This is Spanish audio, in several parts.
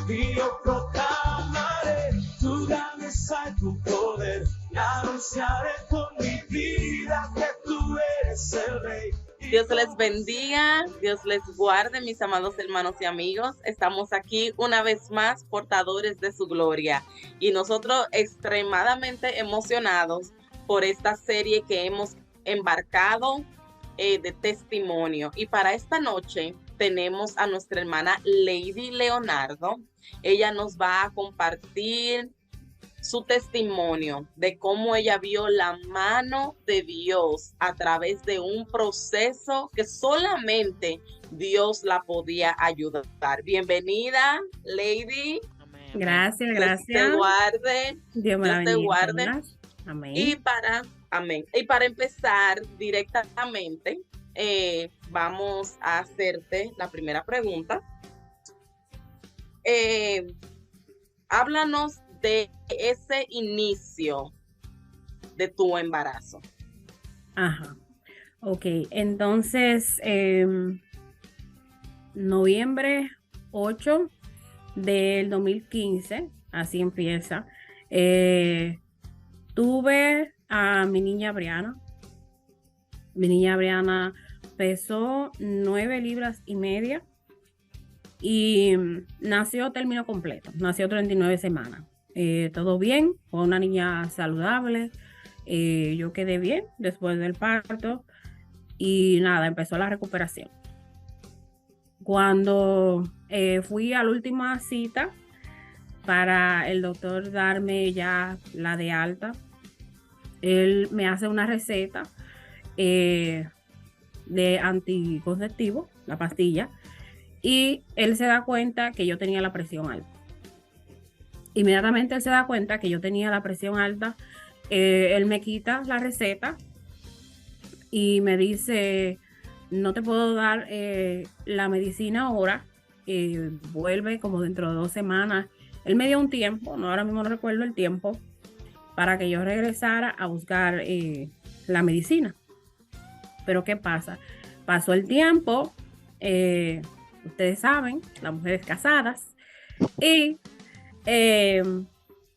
y yo proclamaré tu grandeza y tu poder, y anunciaré con mi vida que tú eres el Rey. Dios les bendiga, Dios les guarde, mis amados hermanos y amigos. Estamos aquí una vez más, portadores de su gloria, y nosotros extremadamente emocionados por esta serie que hemos embarcado de testimonio. Y para esta noche tenemos a nuestra hermana Lady Leonardo. Ella nos va a compartir su testimonio de cómo ella vio la mano de Dios a través de un proceso que solamente Dios la podía ayudar. Bienvenida, Lady. Amén. Gracias, Dios gracias. te guarde. Dios me la Dios te bendiga a guarde. todas. Amén. Y para empezar directamente, vamos a hacerte la primera pregunta. Háblanos de ese inicio de tu embarazo. Ajá. Ok, entonces, noviembre 8 del 2015, así empieza, tuve a mi niña Briana. Mi niña Briana pesó 9 libras y media y nació término completo, nació 39 semanas. Todo bien, fue una niña saludable, yo quedé bien después del parto y nada, empezó la recuperación. Cuando fui a la última cita para el doctor darme ya la de alta, él me hace una receta de anticonceptivo, la pastilla, y él se da cuenta que yo tenía la presión alta. Inmediatamente él se da cuenta que yo tenía la presión alta, él me quita la receta y me dice, no te puedo dar la medicina ahora, vuelve como dentro de 2 semanas. Él me dio un tiempo, no, ahora mismo no recuerdo el tiempo, para que yo regresara a buscar la medicina. Pero ¿qué pasa? Pasó el tiempo, ustedes saben, las mujeres casadas, y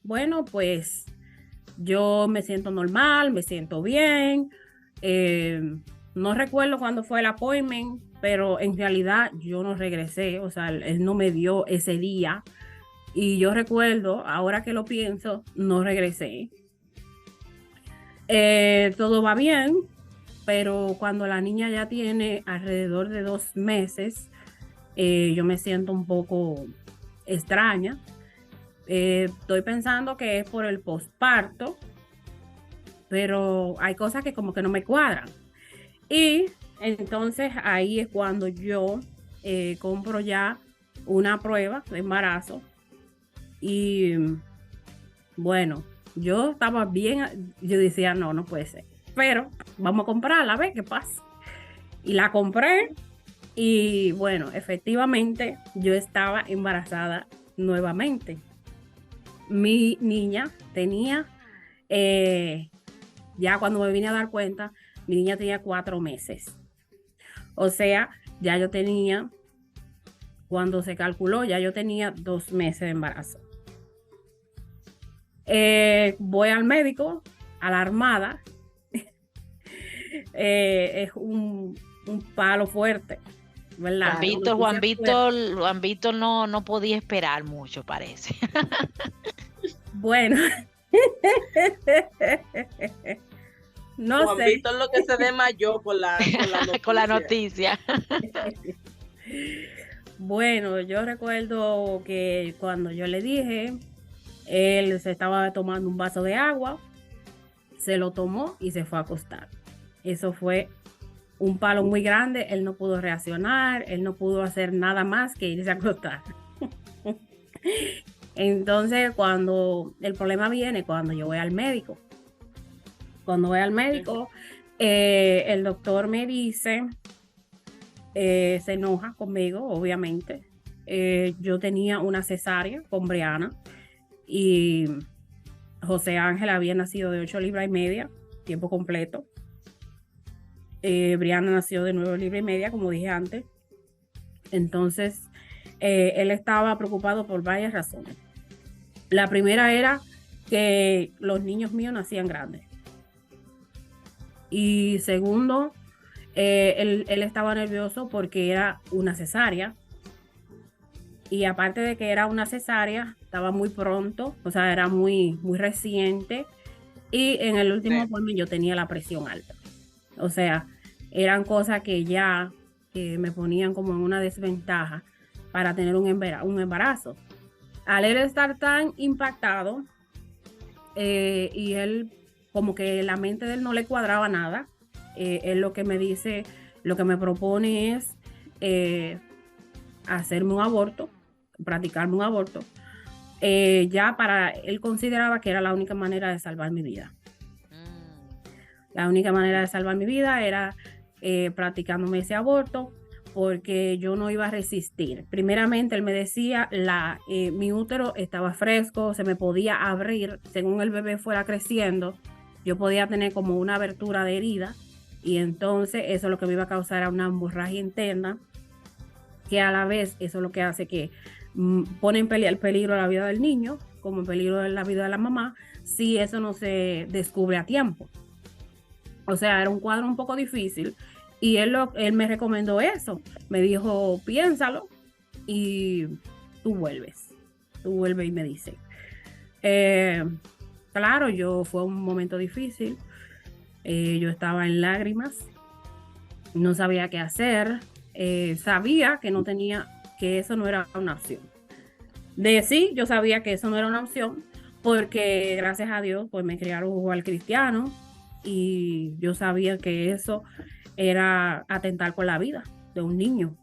bueno, pues yo me siento normal, me siento bien. No recuerdo cuándo fue el appointment, pero en realidad yo no regresé, o sea, él no me dio ese día. Y yo recuerdo, ahora que lo pienso, no regresé. Todo va bien, pero cuando la niña ya tiene alrededor de 2 meses, yo me siento un poco extraña. Estoy pensando que es por el posparto, pero hay cosas que como que no me cuadran. Y entonces ahí es cuando yo compro ya una prueba de embarazo. Y bueno, yo estaba bien, yo decía, no puede ser. Pero vamos a comprarla, a ver qué pasa. Y la compré y bueno, efectivamente yo estaba embarazada nuevamente. Mi niña tenía, ya cuando me vine a dar cuenta, mi niña tenía 4 meses. O sea, ya yo tenía, cuando se calculó, ya yo tenía 2 meses de embarazo. Voy al médico, alarmada. Es un palo fuerte, ¿verdad? Juan Víctor no podía esperar mucho, parece. Bueno, no Juan sé. Víctor lo que se desmayó con la noticia. Con la noticia. Bueno, yo recuerdo que cuando yo le dije, él se estaba tomando un vaso de agua, se lo tomó y se fue a acostar. Eso fue un palo muy grande, él no pudo reaccionar, él no pudo hacer nada más que irse a acostar. Entonces, cuando el problema viene, cuando yo voy al médico. Cuando voy al médico, el doctor me dice, se enoja conmigo, obviamente. Yo tenía una cesárea con Briana y José Ángel había nacido de 8 libras y media, tiempo completo. Briana nació de 9 libras y media, como dije antes. Entonces, Él estaba preocupado por varias razones. La primera era que los niños míos nacían grandes. Y segundo, él estaba nervioso porque era una cesárea. Y aparte de que era una cesárea, estaba muy pronto, o sea, era muy reciente. Y en el último appointment yo tenía la presión alta. O sea, eran cosas que ya me ponían como en una desventaja para tener un embarazo. Al él estar tan impactado y él, como que la mente de él no le cuadraba nada, él lo que me dice, lo que me propone es hacerme un aborto, practicarme un aborto. Ya él consideraba que era la única manera de salvar mi vida. La única manera de salvar mi vida era practicándome ese aborto, porque yo no iba a resistir. Primeramente, él me decía, mi útero estaba fresco, se me podía abrir, según el bebé fuera creciendo, yo podía tener como una abertura de herida, y entonces eso lo que me iba a causar era una hemorragia interna, que a la vez eso es lo que hace que pone en peligro la vida del niño, como en peligro la vida de la mamá, si eso no se descubre a tiempo. O sea, era un cuadro un poco difícil, y él me recomendó eso. Me dijo, piénsalo y tú vuelves y me dice. Claro, fue un momento difícil. Yo estaba en lágrimas, no sabía qué hacer. Sabía que eso no era una opción. Yo sabía que eso no era una opción, porque gracias a Dios pues me criaron igual cristiano, y yo sabía que eso era atentar con la vida de un niño.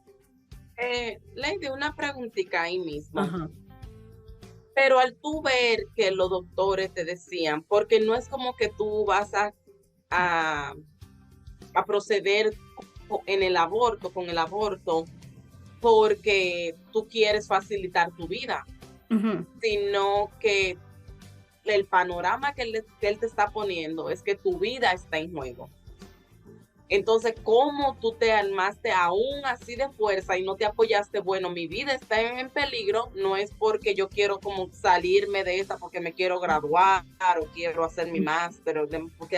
Lady, una preguntita ahí mismo. Ajá. Pero al tú ver que los doctores te decían, porque no es como que tú vas a proceder con el aborto, porque tú quieres facilitar tu vida, sino que el panorama que él te está poniendo es que tu vida está en juego. Entonces, ¿cómo tú te armaste aún así de fuerza y no te apoyaste? Bueno, mi vida está en peligro, no es porque yo quiero como salirme de esta porque me quiero graduar o quiero hacer mi máster, porque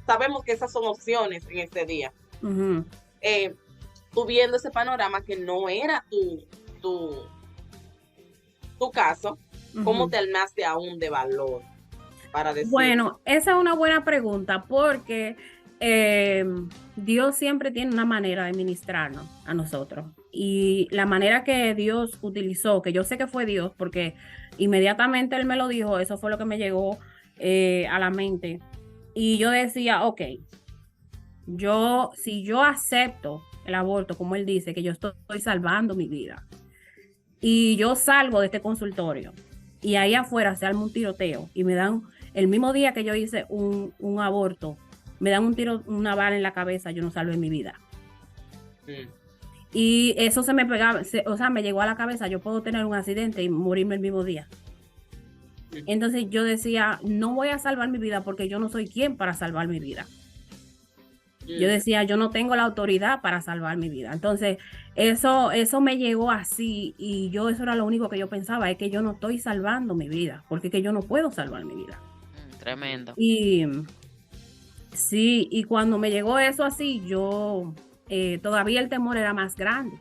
sabemos que esas son opciones en este día. Tú viendo ese panorama que no era tu caso, ¿cómo te armaste aún de valor para decir? Bueno, esa es una buena pregunta, porque Dios siempre tiene una manera de ministrarnos a nosotros, y la manera que Dios utilizó, que yo sé que fue Dios, porque inmediatamente Él me lo dijo, eso fue lo que me llegó a la mente, y yo decía, ok, si yo acepto el aborto, como Él dice, que yo estoy salvando mi vida, y yo salgo de este consultorio, y ahí afuera se arma un tiroteo, y me dan, el mismo día que yo hice un aborto, me dan un tiro, una bala en la cabeza, yo no salvé mi vida. Y eso se me pegaba, o sea, me llegó a la cabeza, yo puedo tener un accidente y morirme el mismo día. Entonces yo decía, no voy a salvar mi vida porque yo no soy quien para salvar mi vida. Yo decía, yo no tengo la autoridad para salvar mi vida. Entonces eso me llegó así, y eso era lo único que yo pensaba, es que yo no estoy salvando mi vida, porque es que yo no puedo salvar mi vida. Tremendo. Y sí, y cuando me llegó eso así, yo todavía el temor era más grande,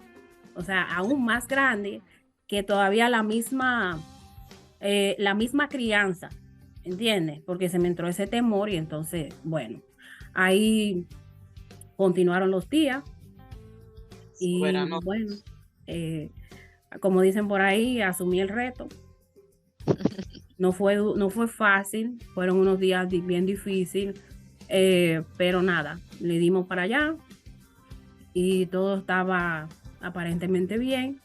o sea, aún más grande, que todavía la misma crianza, ¿entiendes? Porque se me entró ese temor, y entonces, bueno, ahí continuaron los días, y bueno, como dicen por ahí, asumí el reto. No fue fácil, fueron unos días bien difíciles. Pero nada, le dimos para allá y todo estaba aparentemente bien.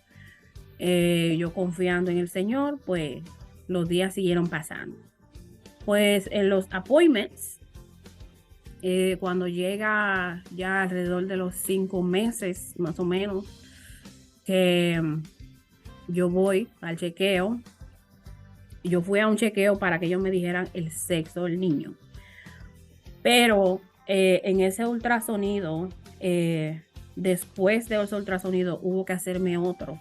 Yo confiando en el Señor, pues los días siguieron pasando. Pues en los appointments, cuando llega ya alrededor de los 5 meses más o menos, que yo voy al chequeo, yo fui a un chequeo para que ellos me dijeran el sexo del niño. Pero en ese ultrasonido, después de ese ultrasonido, hubo que hacerme otro.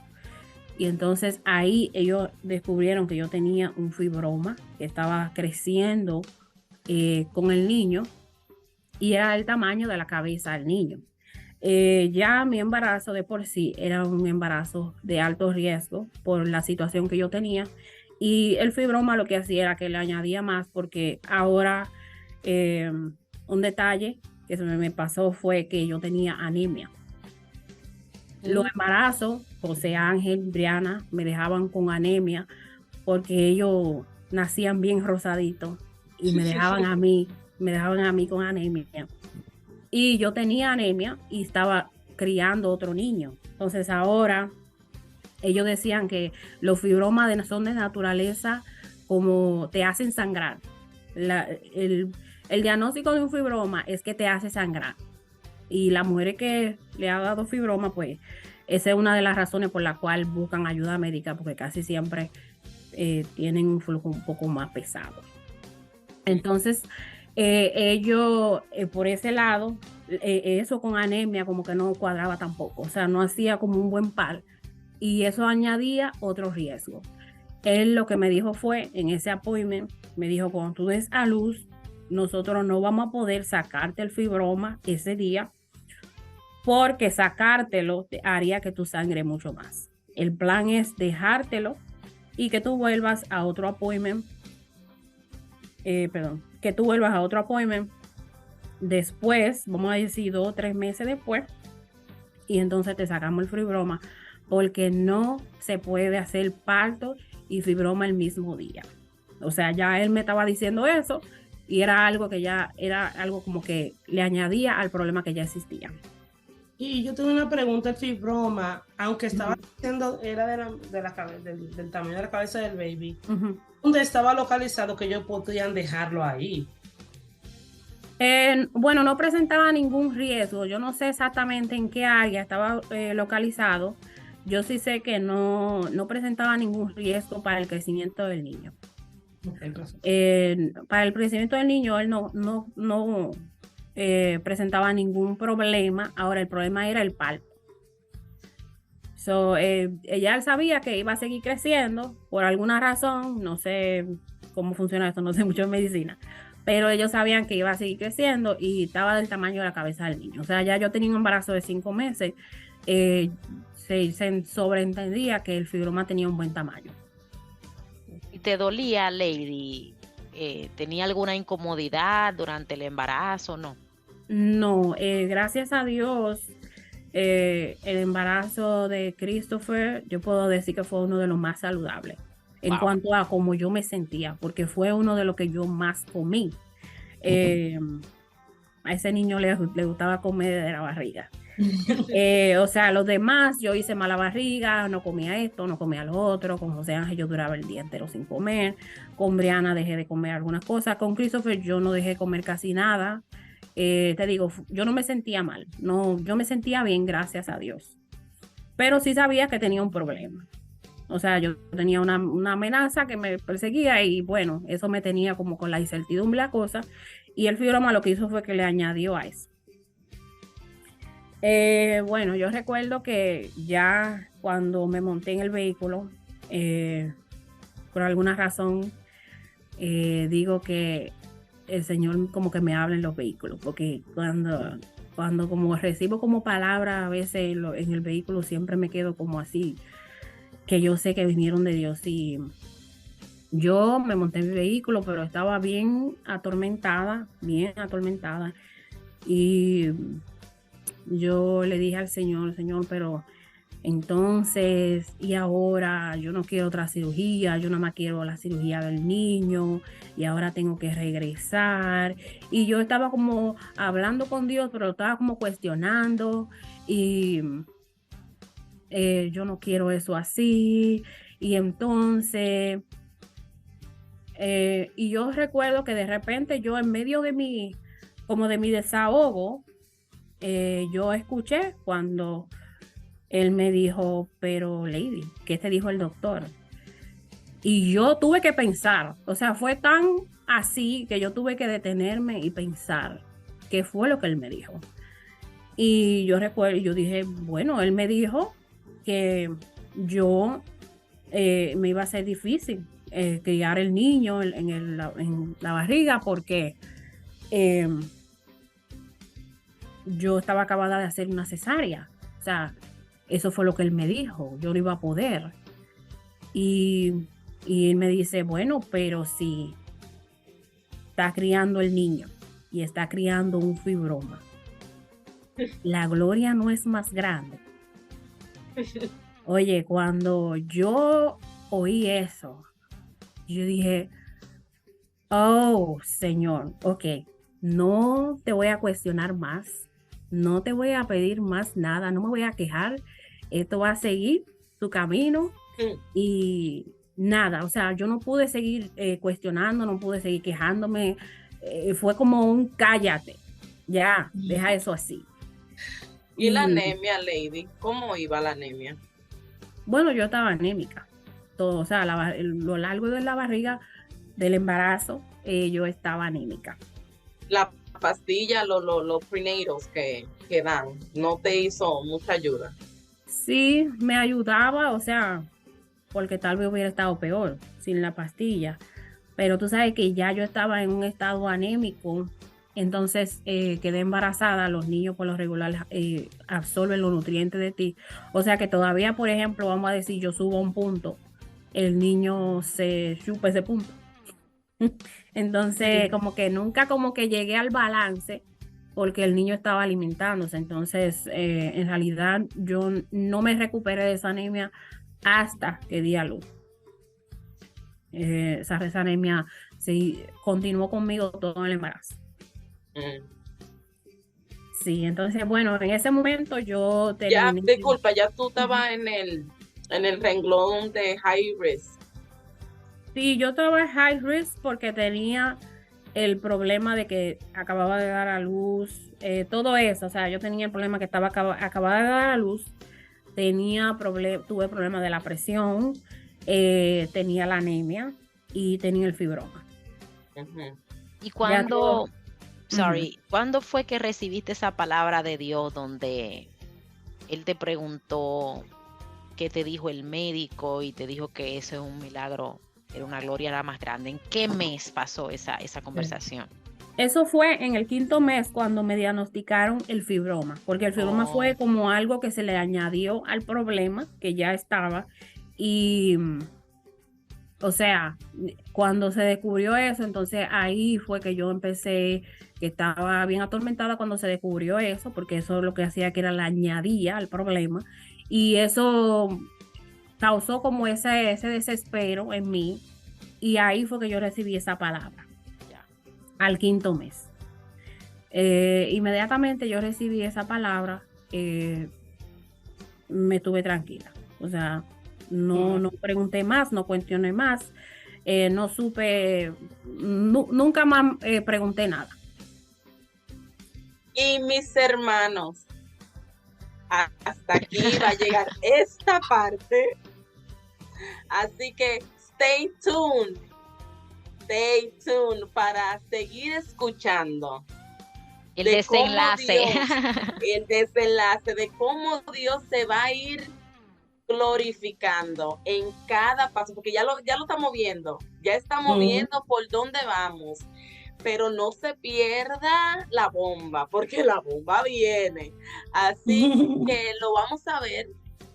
Y entonces ahí ellos descubrieron que yo tenía un fibroma que estaba creciendo con el niño y era el tamaño de la cabeza del niño. Ya mi embarazo de por sí era un embarazo de alto riesgo por la situación que yo tenía, y el fibroma lo que hacía era que le añadía más, porque ahora un detalle que se me pasó fue que yo tenía anemia. Los embarazos, José Ángel, Briana, me dejaban con anemia porque ellos nacían bien rosaditos y me dejaban a mí con anemia. Y yo tenía anemia y estaba criando otro niño. Entonces ahora ellos decían que los fibromas son de naturaleza, como te hacen sangrar. El diagnóstico de un fibroma es que te hace sangrar. Y las mujeres que le ha dado fibroma, pues esa es una de las razones por la cual buscan ayuda médica, porque casi siempre tienen un flujo un poco más pesado. Entonces, ellos por ese lado, eso con anemia como que no cuadraba tampoco, o sea, no hacía como un buen par, y eso añadía otro riesgo. Él lo que me dijo fue, en ese appointment, me dijo, cuando tú des a luz, nosotros no vamos a poder sacarte el fibroma ese día, porque sacártelo te haría que tu sangre mucho más. El plan es dejártelo y que tú vuelvas a otro appointment, que tú vuelvas a otro appointment después, vamos a decir 2 o 3 meses después, y entonces te sacamos el fibroma, porque no se puede hacer parto y fibroma el mismo día. O sea, ya él me estaba diciendo eso, y era algo que ya era algo como que le añadía al problema que ya existía. Y yo tengo una pregunta. El fibroma, aunque estaba diciendo, era del tamaño de la cabeza del baby, ¿dónde estaba localizado que ellos podían dejarlo ahí? Bueno, no presentaba ningún riesgo. Yo no sé exactamente en qué área estaba localizado. Yo sí sé que no presentaba ningún riesgo para el crecimiento del niño. Para el crecimiento del niño, él no presentaba ningún problema. Ahora el problema era el parto. Ella sabía que iba a seguir creciendo por alguna razón, no sé cómo funciona esto, no sé mucho de medicina, pero ellos sabían que iba a seguir creciendo y estaba del tamaño de la cabeza del niño. O sea, ya yo tenía un embarazo de 5 meses, se sobreentendía que el fibroma tenía un buen tamaño. ¿Y te dolía, Lady? ¿Tenía alguna incomodidad durante el embarazo? No. No, gracias a Dios, el embarazo de Christopher, yo puedo decir que fue uno de los más saludables en cuanto a cómo yo me sentía, porque fue uno de los que yo más comí. A ese niño le gustaba comer de la barriga. O sea, los demás, yo hice mala barriga, no comía esto, no comía lo otro. Con José Ángel yo duraba el día entero sin comer. Con Briana dejé de comer algunas cosas. Con Christopher yo no dejé de comer casi nada. Te digo, yo no me sentía mal, no, yo me sentía bien, gracias a Dios, pero sí sabía que tenía un problema. O sea, yo tenía una amenaza que me perseguía, y bueno, eso me tenía como con la incertidumbre la cosa, y el fibroma lo que hizo fue que le añadió a eso. Bueno, yo recuerdo que ya cuando me monté en el vehículo, por alguna razón, digo que el Señor como que me habla en los vehículos, porque cuando como recibo como palabras a veces en el vehículo, siempre me quedo como así, que yo sé que vinieron de Dios. Y yo me monté en mi vehículo, pero estaba bien atormentada, y yo le dije al Señor, pero entonces, y ahora yo no quiero otra cirugía, yo nada más quiero la cirugía del niño, y ahora tengo que regresar. Y yo estaba como hablando con Dios, pero estaba como cuestionando, y yo no quiero eso así. Y entonces, y yo recuerdo que de repente yo, en medio de mi desahogo, yo escuché cuando él me dijo, pero Lady, ¿qué te dijo el doctor? Y yo tuve que pensar, o sea, fue tan así que yo tuve que detenerme y pensar qué fue lo que él me dijo. Y yo recuerdo, yo dije, bueno, él me dijo que yo me iba a ser difícil criar el niño en la barriga porque yo estaba acabada de hacer una cesárea. O sea, eso fue lo que él me dijo, yo no iba a poder. Y él me dice, bueno, pero si está criando el niño y está criando un fibroma, la gloria no es más grande. Oye, cuando yo oí eso, yo dije, oh, Señor, ok, no te voy a cuestionar más, no te voy a pedir más nada, no me voy a quejar, esto va a seguir su camino y nada, o sea, yo no pude seguir cuestionando, no pude seguir quejándome, fue como un cállate, ya, deja eso así. ¿Y la anemia, Lady? ¿Cómo iba la anemia? Bueno, yo estaba anémica, todo, o sea, lo largo de la barriga del embarazo, yo estaba anémica. La pastilla, los prenatals que dan, ¿no te hizo mucha ayuda? Sí, me ayudaba, o sea, porque tal vez hubiera estado peor sin la pastilla, pero tú sabes que ya yo estaba en un estado anémico, entonces quedé embarazada, los niños por lo regular absorben los nutrientes de ti, o sea que todavía, por ejemplo, vamos a decir, yo subo un punto, el niño se chupa ese punto. Entonces, como que nunca como que llegué al balance porque el niño estaba alimentándose. Entonces, en realidad yo no me recuperé de esa anemia hasta que di a luz. Esa anemia continuó conmigo todo el embarazo. Sí, entonces, bueno, en ese momento yo terminé. Ya, disculpa, ya tú estabas en el renglón de high risk. Sí, yo estaba en high risk porque tenía el problema de que acababa de dar a luz, todo eso, o sea, yo tenía el problema que acababa de dar a luz, tuve problemas de la presión, tenía la anemia y tenía el fibroma. ¿Y cuándo, cuándo fue que recibiste esa palabra de Dios donde Él te preguntó qué te dijo el médico y te dijo que eso es un milagro? Era una gloria la más grande. ¿En qué mes pasó esa conversación? Eso fue en el 5º mes cuando me diagnosticaron el fibroma, porque el fibroma fue como algo que se le añadió al problema que ya estaba y, o sea, cuando se descubrió eso, entonces ahí fue que yo empecé, que estaba bien atormentada cuando se descubrió eso, porque eso lo que hacía que era la añadía al problema y eso causó como ese desespero en mí y ahí fue que yo recibí esa palabra al 5º mes. Inmediatamente yo recibí esa palabra, me tuve tranquila, o sea, no pregunté más, no cuestioné más, no supe, nunca más pregunté nada. Y mis hermanos, hasta aquí va a llegar esta parte. Así que stay tuned para seguir escuchando el desenlace. El desenlace de cómo Dios se va a ir glorificando en cada paso, porque ya lo estamos viendo, ya estamos viendo por dónde vamos. Pero no se pierda la bomba, porque la bomba viene. Así que lo vamos a ver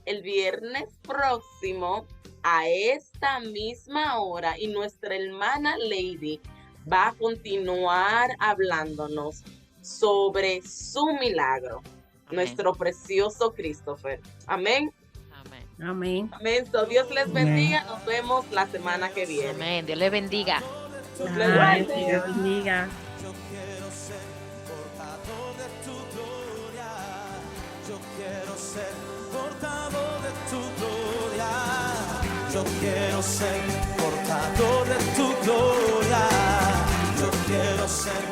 el viernes próximo a esta misma hora y nuestra hermana Lady va a continuar hablándonos sobre su milagro, nuestro precioso Christopher. Amén. Amén. Amén. So, Dios les bendiga. Nos vemos la semana que viene. Amén. Dios les bendiga. Dios bendiga. Yo quiero ser portador de tu gloria. Yo quiero ser portador de tu gloria. Yo quiero ser portador de tu gloria. Yo quiero ser